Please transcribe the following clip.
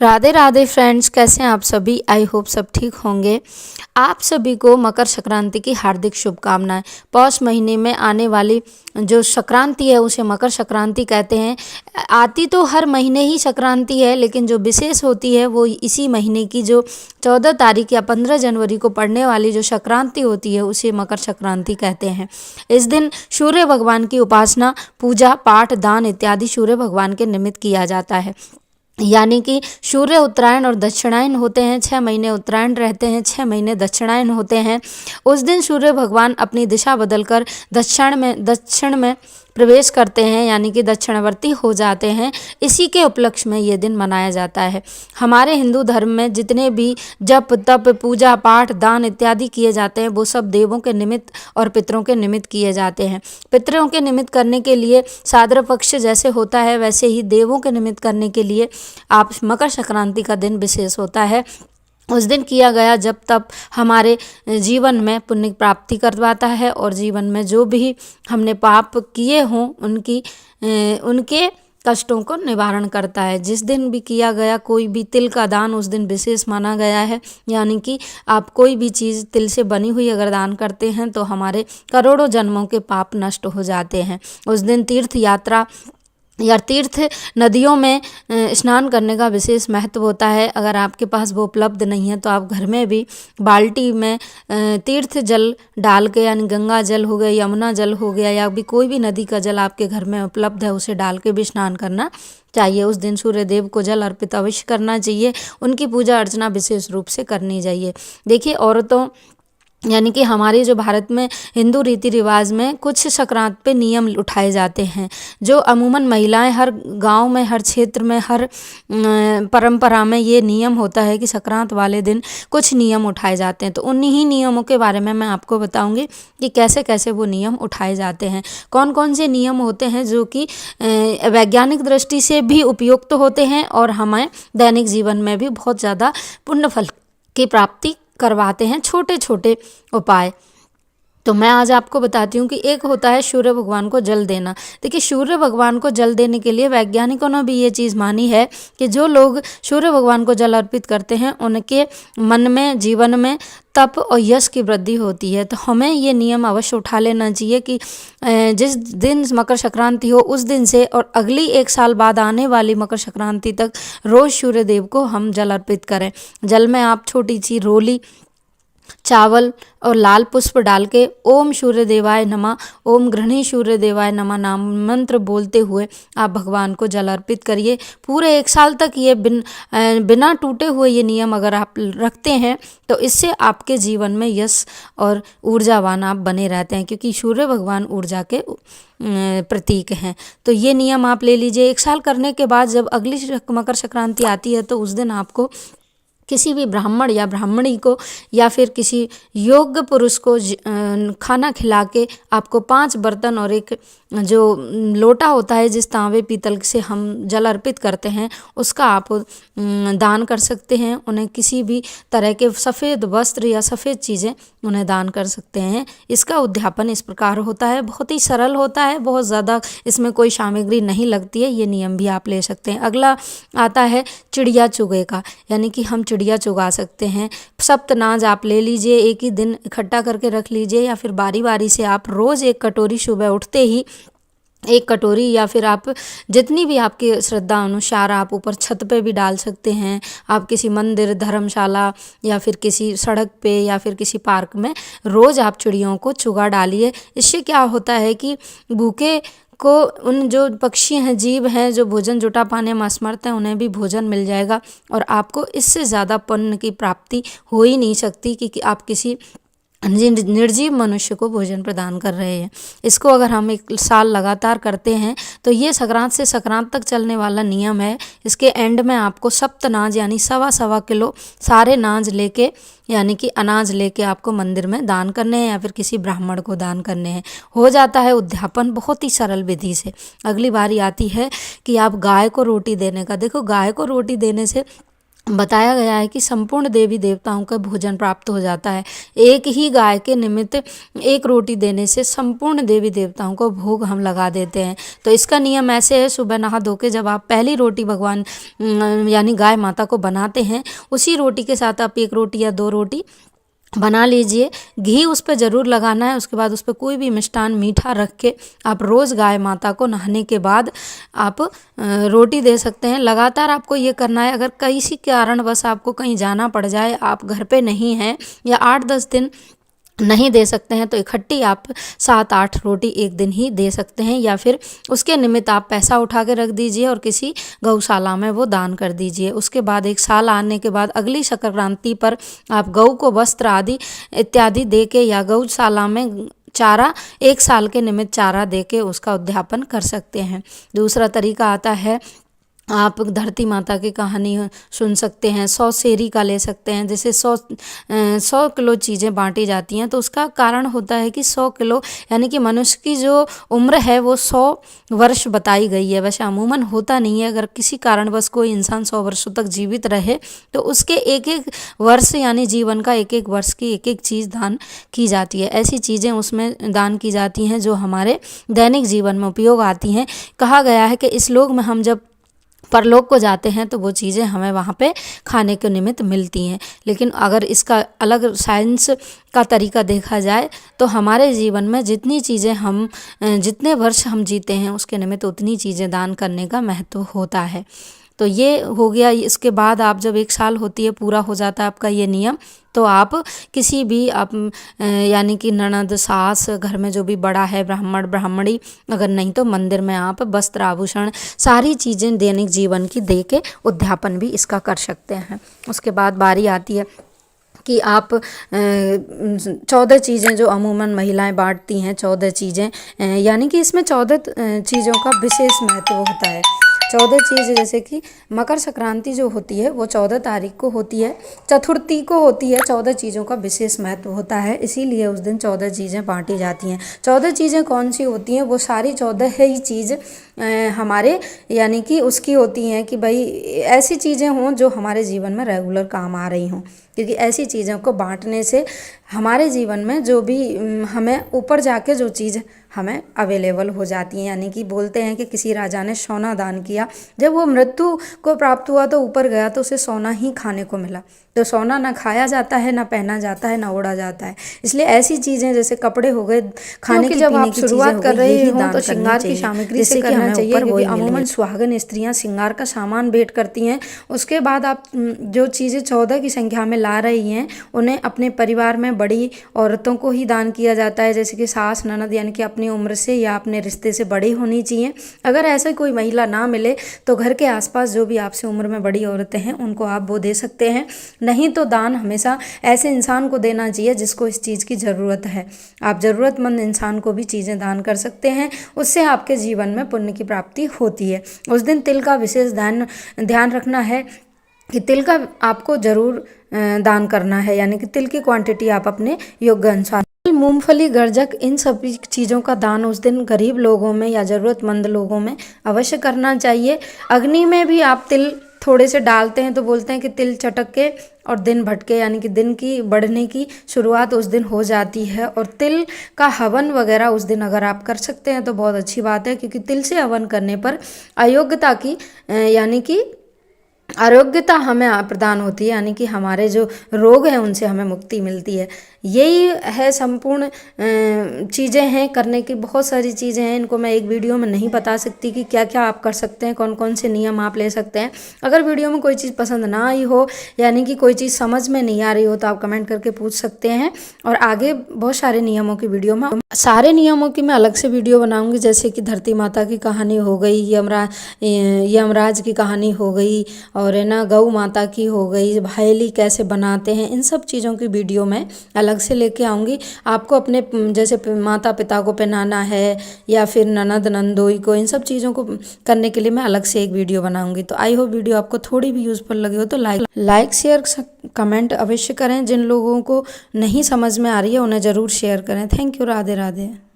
Radhe Radhe friends, कैसे हैं आप सभी। आई होप सब ठीक होंगे। आप सभी को मकर संक्रांति की हार्दिक शुभकामनाएं। पौष महीने में आने वाली जो संक्रांति है उसे मकर संक्रांति कहते हैं। आती तो हर महीने ही संक्रांति है, लेकिन जो विशेष होती है वो इसी महीने की जो 14 तारीख या 15 जनवरी को पड़ने वाली जो संक्रांति होती है उसे मकर संक्रांति कहते हैं। इस दिन सूर्य भगवान की उपासना, पूजा पाठ, दान इत्यादि सूर्य भगवान के निमित्त किया जाता है। यानी कि सूर्य उत्तरायण और दक्षिणायन होते हैं। 6 महीने उत्तरायण रहते हैं, 6 महीने दक्षिणायन होते हैं। उस दिन सूर्य भगवान अपनी दिशा बदलकर दक्षिण में प्रवेश करते हैं, यानी कि दक्षिणावर्ती हो जाते हैं। इसी के उपलक्ष्य में ये दिन मनाया जाता है। हमारे हिंदू धर्म में जितने भी जप तप, पूजा पाठ, दान इत्यादि किए जाते हैं वो सब देवों के निमित्त और पितरों के निमित्त किए जाते हैं। पितरों के निमित्त करने के लिए साद्र पक्ष जैसे होता है, वैसे ही देवों के निमित्त करने के लिए आप मकर संक्रांति का दिन विशेष होता है। उस दिन किया गया जब तब हमारे जीवन में पुण्य प्राप्ति करवाता है और जीवन में जो भी हमने पाप किए हों उनके कष्टों को निवारण करता है। जिस दिन भी किया गया कोई भी तिल का दान उस दिन विशेष माना गया है। यानी कि आप कोई भी चीज़ तिल से बनी हुई अगर दान करते हैं तो हमारे करोड़ों जन्मों के पाप नष्ट हो जाते हैं। उस दिन तीर्थ यात्रा या तीर्थ नदियों में स्नान करने का विशेष महत्व होता है। अगर आपके पास वो उपलब्ध नहीं है तो आप घर में भी बाल्टी में तीर्थ जल डाल के, यानी गंगा जल हो गया, यमुना जल हो गया, या भी कोई भी नदी का जल आपके घर में उपलब्ध है उसे डाल के भी स्नान करना चाहिए। उस दिन सूर्य देव को जल अर्पित अवश्य करना चाहिए। उनकी पूजा अर्चना विशेष रूप से करनी चाहिए। देखिए, औरतों यानी कि हमारे जो भारत में हिंदू रीति रिवाज में कुछ संक्रांत पे नियम उठाए जाते हैं जो अमूमन महिलाएं हर गांव में, हर क्षेत्र में, हर परंपरा में ये नियम होता है कि संक्रांत वाले दिन कुछ नियम उठाए जाते हैं। तो उन्हीं नियमों के बारे में मैं आपको बताऊंगी कि कैसे कैसे वो नियम उठाए जाते हैं। कौन कौन से नियम होते हैं जो कि वैज्ञानिक दृष्टि से भी उपयुक्त होते हैं और हमें दैनिक जीवन में भी बहुत ज़्यादा पुण्य फल की प्राप्ति करवाते हैं। छोटे छोटे उपाय तो मैं आज आपको बताती हूँ कि एक होता है सूर्य भगवान को जल देना। देखिए, सूर्य भगवान को जल देने के लिए वैज्ञानिकों ने भी ये चीज़ मानी है कि जो लोग सूर्य भगवान को जल अर्पित करते हैं उनके मन में, जीवन में तप और यश की वृद्धि होती है। तो हमें ये नियम अवश्य उठा लेना चाहिए कि जिस दिन मकर संक्रांति हो उस दिन से और अगली 1 साल बाद आने वाली मकर संक्रांति तक रोज़ सूर्य देव को हम जल अर्पित करें। जल में आप छोटी सी रोली, चावल और लाल पुष्प डाल के ओम सूर्य देवाय नमः, ओम गृहिणी सूर्य देवाय नमः नाम मंत्र बोलते हुए आप भगवान को जल अर्पित करिए। पूरे 1 साल तक ये बिना टूटे हुए ये नियम अगर आप रखते हैं तो इससे आपके जीवन में यश और ऊर्जावान आप बने रहते हैं, क्योंकि सूर्य भगवान ऊर्जा के प्रतीक हैं। तो ये नियम आप ले लीजिए। 1 साल करने के बाद जब अगली मकर संक्रांति आती है तो उस दिन आपको किसी भी ब्राह्मण या ब्राह्मणी को या फिर किसी योग्य पुरुष को खाना खिला के आपको 5 बर्तन और एक जो लोटा होता है जिस तांबे पीतल से हम जल अर्पित करते हैं उसका आप दान कर सकते हैं। उन्हें किसी भी तरह के सफ़ेद वस्त्र या सफ़ेद चीज़ें उन्हें दान कर सकते हैं। इसका उद्यापन इस प्रकार होता है, बहुत ही सरल होता है, बहुत ज़्यादा इसमें कोई सामग्री नहीं लगती है। ये नियम भी आप ले सकते हैं। अगला आता है चिड़िया चुगे का, यानी कि हम चिड़िया चुगा सकते हैं। सप्तनाज आप ले लीजिए, एक ही दिन इकट्ठा करके रख लीजिए या फिर बारी बारी से आप रोज़ एक कटोरी सुबह उठते ही एक कटोरी, या फिर आप जितनी भी आपकी श्रद्धा अनुसार आप ऊपर छत पे भी डाल सकते हैं। आप किसी मंदिर, धर्मशाला या फिर किसी सड़क पे या फिर किसी पार्क में रोज़ आप चिड़ियों को चुगा डालिए। इससे क्या होता है कि भूखे को, उन जो पक्षी हैं, जीव हैं जो भोजन जुटा पाने में असमर्थ हैं, उन्हें भी भोजन मिल जाएगा और आपको इससे ज़्यादा पुण्य की प्राप्ति हो ही नहीं सकती कि आप किसी निर्जीव मनुष्य को भोजन प्रदान कर रहे हैं। इसको अगर हम 1 साल लगातार करते हैं तो ये संक्रांत से संक्रांत तक चलने वाला नियम है। इसके एंड में आपको सप्तनाज यानी 1.25 किलो सारे नाज लेके, यानी कि अनाज लेके आपको मंदिर में दान करने हैं या फिर किसी ब्राह्मण को दान करने हैं। हो जाता है उद्यापन बहुत ही सरल विधि से। अगली बारी आती है कि आप गाय को रोटी देने का। देखो, गाय को रोटी देने से बताया गया है कि संपूर्ण देवी देवताओं का भोजन प्राप्त हो जाता है। एक ही गाय के निमित्त एक रोटी देने से संपूर्ण देवी देवताओं को भोग हम लगा देते हैं। तो इसका नियम ऐसे है, सुबह नहा धो के जब आप पहली रोटी भगवान यानी गाय माता को बनाते हैं, उसी रोटी के साथ आप एक रोटी या 2 रोटी बना लीजिए। घी उस पर ज़रूर लगाना है। उसके बाद उस पर कोई भी मिष्ठान मीठा रख के आप रोज़ गाय माता को नहाने के बाद आप रोटी दे सकते हैं। लगातार आपको ये करना है। अगर किसी कारणवश आपको कहीं जाना पड़ जाए, आप घर पे नहीं हैं या 8-10 दिन नहीं दे सकते हैं, तो इकट्ठी आप 7-8 रोटी एक दिन ही दे सकते हैं, या फिर उसके निमित्त आप पैसा उठा के रख दीजिए और किसी गौशाला में वो दान कर दीजिए। उसके बाद 1 साल आने के बाद अगली संक्रांति पर आप गऊ को वस्त्र आदि इत्यादि दे के या गौशाला में चारा 1 साल के निमित्त चारा दे के उसका उद्यापन कर सकते हैं। दूसरा तरीका आता है, आप धरती माता की कहानी सुन सकते हैं। 100 शेरी का ले सकते हैं। जैसे 100 किलो चीज़ें बांटी जाती हैं, तो उसका कारण होता है कि 100 किलो यानी कि मनुष्य की जो उम्र है वो 100 वर्ष बताई गई है। वैसे अमूमन होता नहीं है। अगर किसी कारणवश कोई इंसान 100 वर्षों तक जीवित रहे तो उसके एक वर्ष यानी जीवन का एक वर्ष की एक चीज़ दान की जाती है। ऐसी चीज़ें उसमें दान की जाती हैं जो हमारे दैनिक जीवन में उपयोग आती हैं। कहा गया है कि इस लोक में हम जब परलोक को जाते हैं तो वो चीज़ें हमें वहाँ पे खाने के निमित्त मिलती हैं। लेकिन अगर इसका अलग साइंस का तरीका देखा जाए तो हमारे जीवन में जितनी चीज़ें हम जितने वर्ष हम जीते हैं उसके निमित्त उतनी चीज़ें दान करने का महत्व होता है। तो ये हो गया। इसके बाद आप जब 1 साल होती है, पूरा हो जाता है आपका ये नियम, तो आप किसी भी आप यानी कि ननद, सास, घर में जो भी बड़ा है, ब्राह्मण ब्राह्मणी, अगर नहीं तो मंदिर में आप वस्त्र आभूषण सारी चीज़ें दैनिक जीवन की दे के उद्यापन भी इसका कर सकते हैं। उसके बाद बारी आती है कि आप 14 चीज़ें जो अमूमन महिलाएं बांटती हैं, 14 चीज़ें, यानी कि इसमें 14 चीज़ों का विशेष महत्व होता है। 14 चीज़ जैसे कि मकर संक्रांति जो होती है वो 14 तारीख को होती है, चतुर्थी को होती है। 14 चीज़ों का विशेष महत्व होता है, इसीलिए उस दिन 14 चीज़ें बांटी जाती हैं। 14 चीज़ें कौन सी होती हैं? वो सारी 14 ही चीज़ हमारे यानी कि उसकी होती हैं कि भाई ऐसी चीज़ें हों जो हमारे जीवन में रेगुलर काम आ रही हों, क्योंकि ऐसी चीज़ों को बांटने से हमारे जीवन में जो भी हमें ऊपर जाके जो चीज़ हमें अवेलेबल हो जाती हैं। यानी कि बोलते हैं कि किसी राजा ने सोना दान किया, जब वो मृत्यु को प्राप्त हुआ तो ऊपर गया तो उसे सोना ही खाने को मिला। तो सोना ना खाया जाता है, ना पहना जाता है, ना ओढ़ा जाता है। इसलिए ऐसी चीज़ें जैसे कपड़े हो गए, खाने की जब आप शुरुआत कर रहे हो तो श्रृंगार की सामग्री से करना चाहिए, क्योंकि अमूमन सुहागन स्त्रियां श्रृंगार का सामान भेंट करती हैं। उसके बाद आप जो चीज़ें 14 की संख्या में ला रही हैं उन्हें अपने परिवार में बड़ी औरतों को ही दान किया जाता है, जैसे कि सास, ननद, यानी कि अपनी उम्र से या अपने रिश्ते से बड़ी होनी चाहिए। अगर ऐसा कोई महिला ना मिले तो घर के आसपास जो भी आपसे उम्र में बड़ी औरतें हैं उनको आप वो दे सकते हैं। नहीं तो दान हमेशा ऐसे इंसान को देना चाहिए जिसको इस चीज़ की ज़रूरत है। आप ज़रूरतमंद इंसान को भी चीज़ें दान कर सकते हैं, उससे आपके जीवन में पुण्य की प्राप्ति होती है। उस दिन तिल का विशेष ध्यान रखना है कि तिल का आपको ज़रूर दान करना है, यानी कि तिल की क्वांटिटी आप अपने योग्य अनुसार। मूंगफली, गर्जक, इन सभी चीज़ों का दान उस दिन गरीब लोगों में या ज़रूरतमंद लोगों में अवश्य करना चाहिए। अग्नि में भी आप तिल थोड़े से डालते हैं तो बोलते हैं कि तिल चटक के और दिन भटके, यानी कि दिन की बढ़ने की शुरुआत उस दिन हो जाती है। और तिल का हवन वगैरह उस दिन अगर आप कर सकते हैं तो बहुत अच्छी बात है, क्योंकि तिल से हवन करने पर अयोग्यता की यानी कि आरोग्यता हमें प्रदान होती है, यानी कि हमारे जो रोग हैं उनसे हमें मुक्ति मिलती है। यही है संपूर्ण चीज़ें हैं करने की, बहुत सारी चीज़ें हैं। इनको मैं एक वीडियो में नहीं बता सकती कि क्या क्या आप कर सकते हैं, कौन कौन से नियम आप ले सकते हैं। अगर वीडियो में कोई चीज़ पसंद ना आई हो, यानी कि कोई चीज़ समझ में नहीं आ रही हो, तो आप कमेंट करके पूछ सकते हैं। और आगे बहुत सारे नियमों की वीडियो में, सारे नियमों की मैं अलग से वीडियो बनाऊंगी, जैसे कि धरती माता की कहानी हो गई, यमराज की कहानी हो गई, और है ना गौ माता की हो गई, भायली कैसे बनाते हैं, इन सब चीज़ों की वीडियो मैं अलग से लेके आऊँगी। आपको अपने जैसे माता पिता को पहनाना है या फिर ननद नंदोई को, इन सब चीज़ों को करने के लिए मैं अलग से एक वीडियो बनाऊँगी। तो आई होप वीडियो आपको थोड़ी भी यूज़फुल लगी हो तो लाइक शेयर कमेंट अवश्य करें। जिन लोगों को नहीं समझ में आ रही है उन्हें ज़रूर शेयर करें। Thank you. राधे राधे।